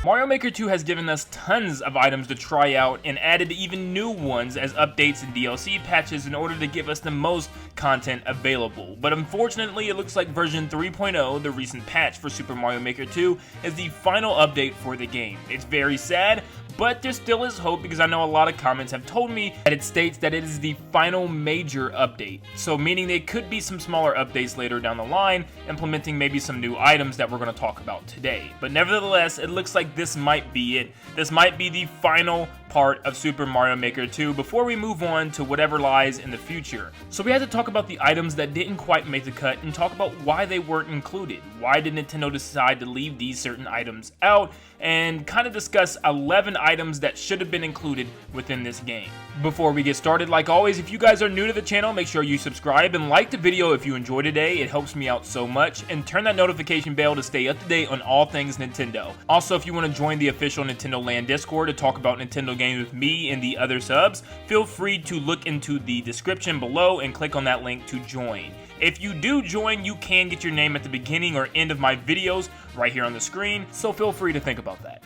Mario Maker 2 has given us tons of items to try out and added even new ones as updates and DLC patches in order to give us the most content available. But unfortunately, it looks like version 3.0, the recent patch for Super Mario Maker 2, is the final update for the game. It's very sad, but there still is hope because I know a lot of comments have told me that it states that it is the final major update. So meaning there could be some smaller updates later down the line, implementing maybe some new items that we're going to talk about today. But nevertheless, it looks like this might be it. This might be the final part of Super Mario Maker 2 before we move on to whatever lies in the future. So we had to talk about the items that didn't quite make the cut and talk about why they weren't included. Why did Nintendo decide to leave these certain items out, and kind of discuss 11 items that should have been included within this game. Before we get started, like always, if you guys are new to the channel, make sure you subscribe and like the video if you enjoyed today. It helps me out so much, and turn that notification bell to stay up to date on all things Nintendo. Also, if you want to join the official Nintendo Land Discord to talk about Nintendo games with me and the other subs, feel free to look into the description below and click on that link to join. If you do join, you can get your name at the beginning or end of my videos right here on the screen, so feel free to think about that.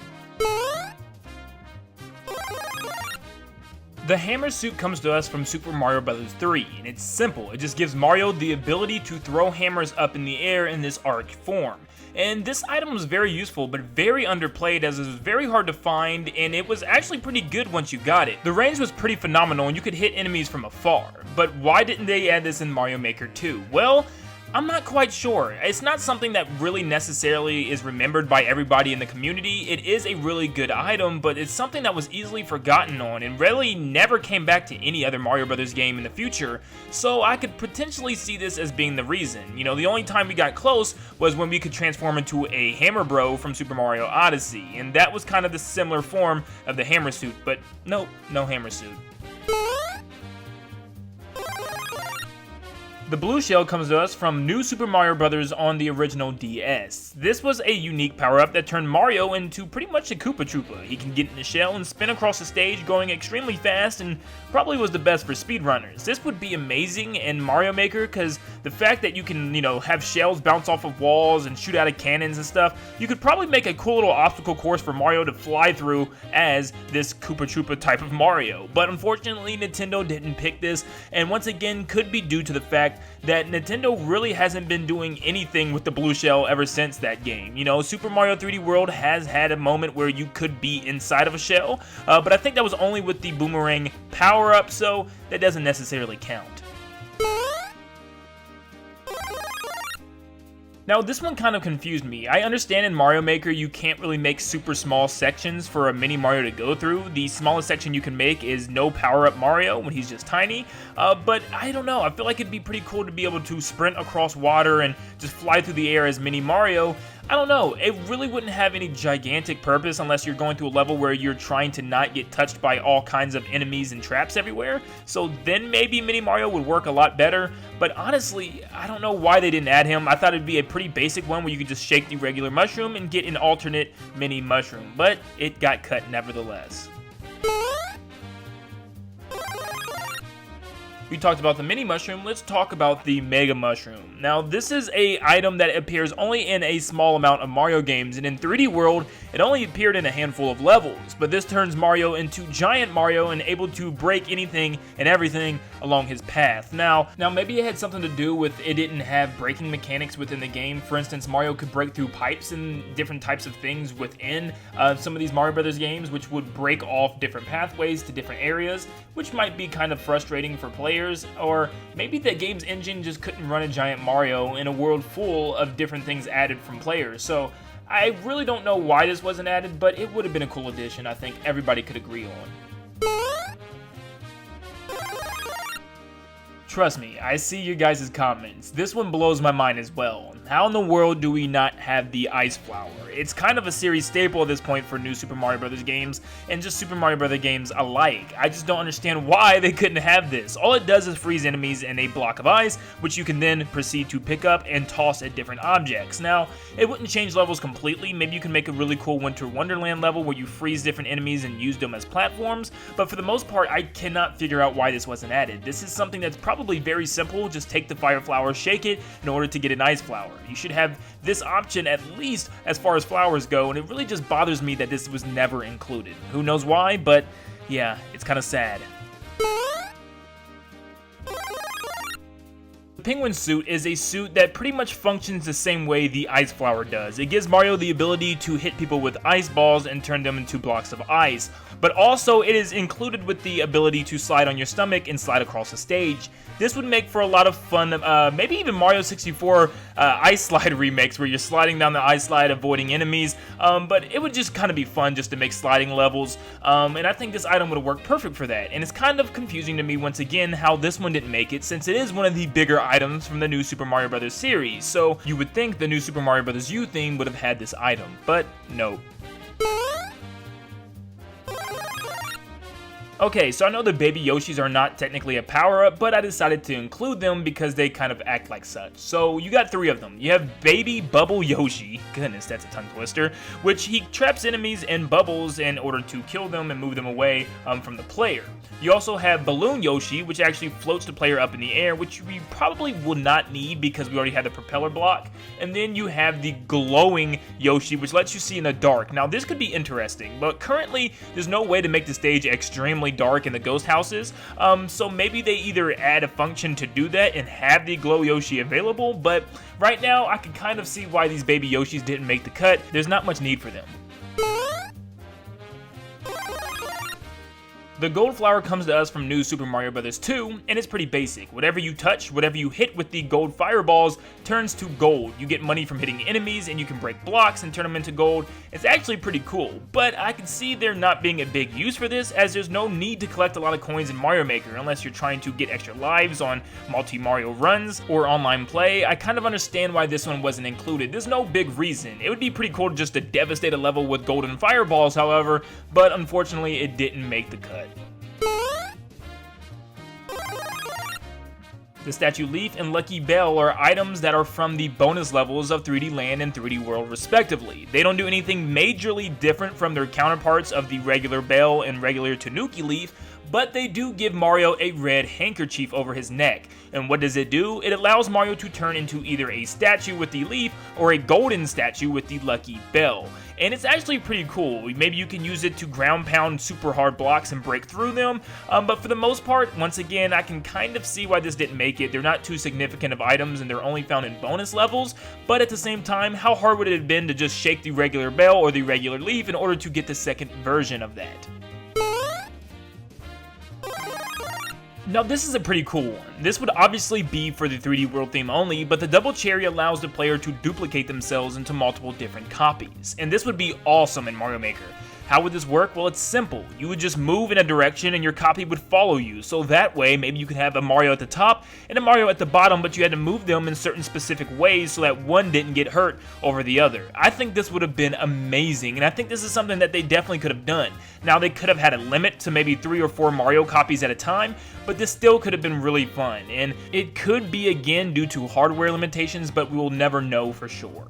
The hammer suit comes to us from Super Mario Bros. 3, and it's simple. It just gives Mario the ability to throw hammers up in the air in this arc form. And this item was very useful, but very underplayed as it was very hard to find, and it was actually pretty good once you got it. The range was pretty phenomenal, and you could hit enemies from afar. But why didn't they add this in Mario Maker 2? Well, I'm not quite sure. It's not something that really necessarily is remembered by everybody in the community. It is a really good item, but it's something that was easily forgotten on and really never came back to any other Mario Brothers game in the future, so I could potentially see this as being the reason. You know, the only time we got close was when we could transform into a Hammer Bro from Super Mario Odyssey, and that was kind of the similar form of the hammer suit, but nope, no hammer suit. The blue shell comes to us from New Super Mario Bros. On the original DS. This was a unique power-up that turned Mario into pretty much a Koopa Troopa. He can get in the shell and spin across the stage going extremely fast, and probably was the best for speedrunners. This would be amazing in Mario Maker because the fact that you can, have shells bounce off of walls and shoot out of cannons and stuff, you could probably make a cool little obstacle course for Mario to fly through as this Koopa Troopa type of Mario. But unfortunately, Nintendo didn't pick this, and once again could be due to the fact that Nintendo really hasn't been doing anything with the blue shell ever since that game. Super Mario 3D World has had a moment where you could be inside of a shell, but I think that was only with the boomerang power-up, so that doesn't necessarily count. Now, this one kind of confused me. I understand in Mario Maker you can't really make super small sections for a mini Mario to go through. The smallest section you can make is no power-up Mario when he's just tiny, but I don't know. I feel like it'd be pretty cool to be able to sprint across water and just fly through the air as mini Mario. I don't know, it really wouldn't have any gigantic purpose unless you're going through a level where you're trying to not get touched by all kinds of enemies and traps everywhere, so then maybe Mini Mario would work a lot better, but honestly, I don't know why they didn't add him. I thought it'd be a pretty basic one where you could just shake the regular mushroom and get an alternate mini mushroom, but it got cut nevertheless. We talked about the mini mushroom, let's talk about the mega mushroom. Now, this is a item that appears only in a small amount of Mario games, and in 3D World, it only appeared in a handful of levels, but this turns Mario into Giant Mario and able to break anything and everything along his path. Now maybe it had something to do with it didn't have breaking mechanics within the game. For instance, Mario could break through pipes and different types of things within some of these Mario Brothers games, which would break off different pathways to different areas, which might be kind of frustrating for players. Or maybe the game's engine just couldn't run a Giant Mario in a world full of different things added from players. So I really don't know why this wasn't added, but it would have been a cool addition I think everybody could agree on. Trust me, I see you guys' comments. This one blows my mind as well. How in the world do we not have the Ice Flower? It's kind of a series staple at this point for new Super Mario Bros. Games, and just Super Mario Bros. Games alike. I just don't understand why they couldn't have this. All it does is freeze enemies in a block of ice, which you can then proceed to pick up and toss at different objects. Now, it wouldn't change levels completely. Maybe you can make a really cool Winter Wonderland level where you freeze different enemies and use them as platforms, but for the most part, I cannot figure out why this wasn't added. This is something that's probably very simple. Just take the fire flower, shake it in order to get an ice flower. You should have this option at least as far as flowers go, and it really just bothers me that this was never included. Who knows why, but yeah, it's kind of sad. The penguin suit is a suit that pretty much functions the same way the ice flower does. It gives Mario the ability to hit people with ice balls and turn them into blocks of ice, but also it is included with the ability to slide on your stomach and slide across the stage. This would make for a lot of fun, maybe even Mario 64 ice slide remakes where you're sliding down the ice slide avoiding enemies, but it would just kind of be fun just to make sliding levels, and I think this item would work perfect for that. And it's kind of confusing to me once again how this one didn't make it, since it is one of the bigger items from the new Super Mario Bros. Series, so you would think the new Super Mario Bros. U theme would have had this item, but no. Okay, so I know the baby Yoshis are not technically a power-up, but I decided to include them because they kind of act like such. So you got 3 of them. You have Baby Bubble Yoshi, goodness, that's a tongue twister, which he traps enemies in bubbles in order to kill them and move them away from the player. You also have Balloon Yoshi, which actually floats the player up in the air, which we probably will not need because we already have the propeller block. And then you have the Glowing Yoshi, which lets you see in the dark. Now this could be interesting, but currently there's no way to make the stage extremely dark in the ghost houses, so maybe they either add a function to do that and have the Glow Yoshi available, but right now I can kind of see why these baby Yoshis didn't make the cut. There's not much need for them. The gold flower comes to us from New Super Mario Bros. 2, and it's pretty basic. Whatever you touch, whatever you hit with the gold fireballs turns to gold. You get money from hitting enemies, and you can break blocks and turn them into gold. It's actually pretty cool, but I can see there not being a big use for this, as there's no need to collect a lot of coins in Mario Maker unless you're trying to get extra lives on multi-Mario runs or online play. I kind of understand why this one wasn't included. There's no big reason. It would be pretty cool just to devastate a level with golden fireballs, however, but unfortunately it didn't make the cut. The Statue Leaf and Lucky Belle are items that are from the bonus levels of 3D Land and 3D World respectively. They don't do anything majorly different from their counterparts of the regular Belle and regular Tanuki Leaf, but they do give Mario a red handkerchief over his neck. And what does it do? It allows Mario to turn into either a statue with the leaf or a golden statue with the Lucky Belle. And it's actually pretty cool. Maybe you can use it to ground pound super hard blocks and break through them, but for the most part, once again, I can kind of see why this didn't make it. They're not too significant of items and they're only found in bonus levels, but at the same time, how hard would it have been to just shake the regular Belle or the regular leaf in order to get the second version of that? Now this is a pretty cool one. This would obviously be for the 3D World theme only, but the double cherry allows the player to duplicate themselves into multiple different copies. And this would be awesome in Mario Maker. How would this work? Well, it's simple. You would just move in a direction and your copy would follow you. So that way, maybe you could have a Mario at the top and a Mario at the bottom, but you had to move them in certain specific ways so that one didn't get hurt over the other. I think this would have been amazing, and I think this is something that they definitely could have done. Now, they could have had a limit to maybe 3 or 4 Mario copies at a time, but this still could have been really fun. And it could be, again, due to hardware limitations, but we will never know for sure.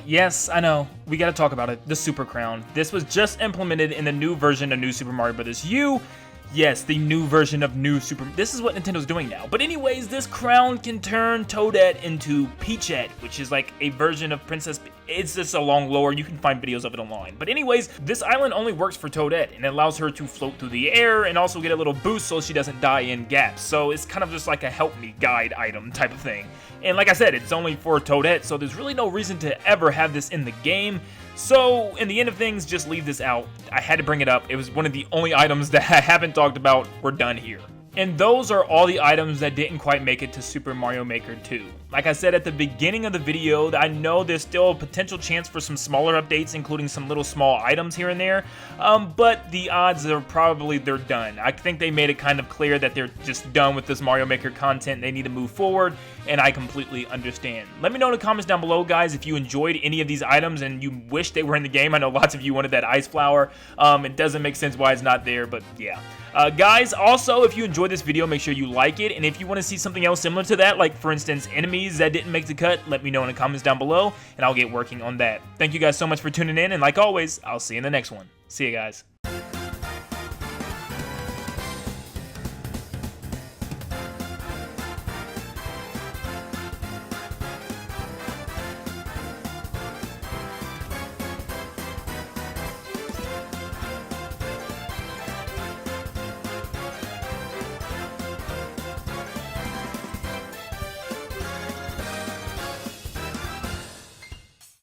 Yes, I know. We gotta talk about it. The Super Crown. This was just implemented in the new version of New Super Mario Bros. U. Yes, the new version of New Super... This is what Nintendo's doing now. But anyways, this crown can turn Toadette into Peachette, which is like a version of Princess... It's just a long lore. You can find videos of it online. But anyways, this island only works for Toadette, and it allows her to float through the air and also get a little boost so she doesn't die in gaps. So it's kind of just like a help me guide item type of thing. And like I said, it's only for Toadette, so there's really no reason to ever have this in the game. So, in the end of things, just leave this out. I had to bring it up. It was one of the only items that I haven't talked about. We're done here. And those are all the items that didn't quite make it to Super Mario Maker 2. Like I said at the beginning of the video, I know there's still a potential chance for some smaller updates, including some little small items here and there, but the odds are probably they're done. I think they made it kind of clear that they're just done with this Mario Maker content. They need to move forward, and I completely understand. Let me know in the comments down below, guys, if you enjoyed any of these items and you wish they were in the game. I know lots of you wanted that ice flower. It doesn't make sense why it's not there, but yeah. Guys, also, if you enjoyed this video, make sure you like it, and if you want to see something else similar to that, like, for instance, enemies that didn't make the cut, let me know in the comments down below, and I'll get working on that. Thank you guys so much for tuning in, and like always, I'll see you in the next one. See you guys.